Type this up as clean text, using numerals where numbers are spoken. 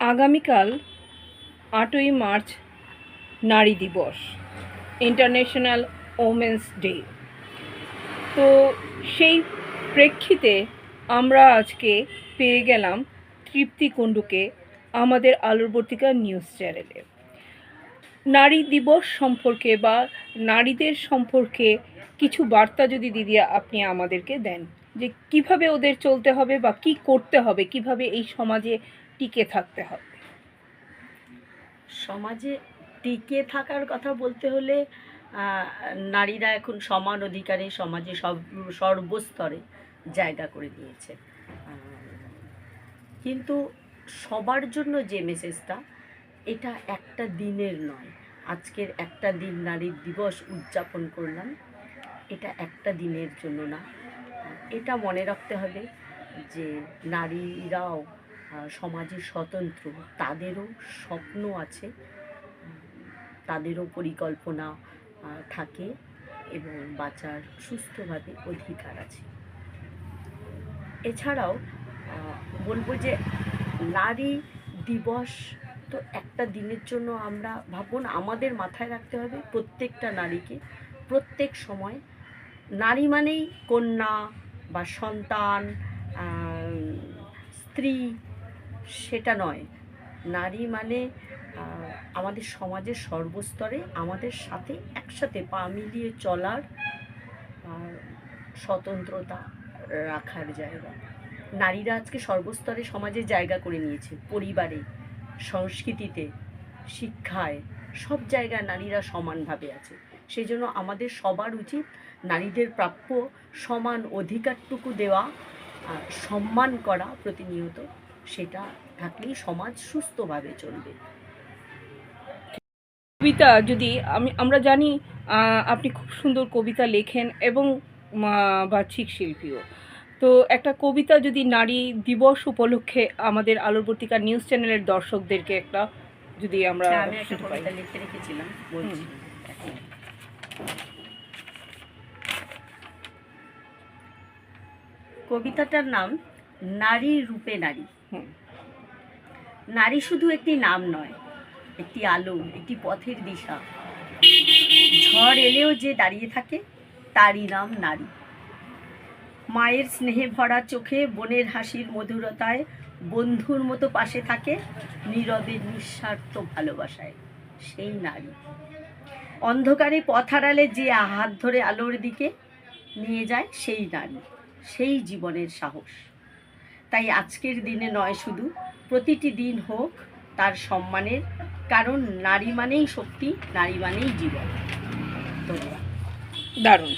আগামীকাল ৮ই মার্চ নারী দিবস, ইন্টারন্যাশনাল ওমেন্স ডে। তো সেই প্রেক্ষিতে আমরা আজকে পেয়ে গেলাম তৃপ্তি কুণ্ডুকে আমাদের আলোরবর্তিকা নিউজ চ্যানেলে। নারী দিবস সম্পর্কে বা নারীদের সম্পর্কে কিছু বার্তা যদি দিদি আপনি আমাদেরকে দেন, যে কিভাবে ওদের চলতে হবে বা কি করতে হবে, কিভাবে এই সমাজে টিকে থাকতে হবে। সমাজে টিকে থাকার কথা বলতে হলে নারীরা এখন সমান অধিকারে সমাজে সর্বস্তরে জায়গা করে নিয়েছে। কিন্তু সবার জন্য যে মেসেজটা, এটা একটা দিনের নয়। আজকের একটা দিন নারী দিবস উদযাপন করলাম, এটা একটা দিনের জন্য না। এটা মনে রাখতে হবে যে নারীরাও সমাজের স্বতন্ত্র, তাদেরও স্বপ্ন আছে, তাদেরও পরিকল্পনা থাকে এবং বাঁচার সুস্থভাবে অধিকার আছে। এছাড়াও বলবো যে নারী দিবস তো একটা দিনের জন্য আমরা ভাববো না, আমাদের মাথায় রাখতে হবে প্রত্যেকটা নারীকে প্রত্যেক সময় নারী মানেই কন্যা বা সন্তান, স্ত্রী, সেটা নয়। নারী মানে আমাদের সমাজের সর্বস্তরে আমাদের সাথে একসাথে পা মিলিয়ে চলার স্বতন্ত্রতা রাখার জায়গা। নারীরা আজকে সর্বস্তরে সমাজে জায়গা করে নিয়েছে, পরিবারে, সংস্কৃতিতে, শিক্ষায়, সব জায়গায় নারীরা সমানভাবে আছে। সেই জন্য আমাদের সবার উচিত নারীদের প্রাপ্য সমান অধিকারটুকু দেওয়া, সম্মান করা প্রতিনিয়ত। সেটা থাকলেই সমাজ সুস্থভাবে চলবে। কবিতা যদি আমরা জানি আপনি খুব সুন্দর কবিতা লেখেন এবং বাচিক শিল্পীও। তো একটা কবিতা যদি নারী দিবস উপলক্ষে আমাদের আলোরবর্তিকা নিউজ চ্যানেলের দর্শকদেরকে একটা যদি আমরা আমি একটা কবিতা লিখে রেখেছিলাম, বলছি। কবিতাটার নাম নারী রূপে নারী। নারী শুধু একটি নাম নয়, একটি আলো, একটি পথের দিশা। ঝড় এলেও যে দাঁড়িয়ে থাকে তারই নাম নারী। মায়ের স্নেহে ভরা চোখে, বোনের হাসির মধুরতায়, বন্ধুর মতো পাশে থাকে নীরবে নিঃস্বার্থ ভালোবাসায়, সেই নারী। অন্ধকারে পথ হারালে যে হাত ধরে আলোর দিকে নিয়ে যায় সেই নারী, সেই জীবনের সাহস। তাই আজকের দিনে নয় শুধু, প্রতিটি দিন হোক তার সম্মানের, কারণ নারী মানেই শক্তি, নারী মানেই জীবন। ধন্যবাদ। দারুণ।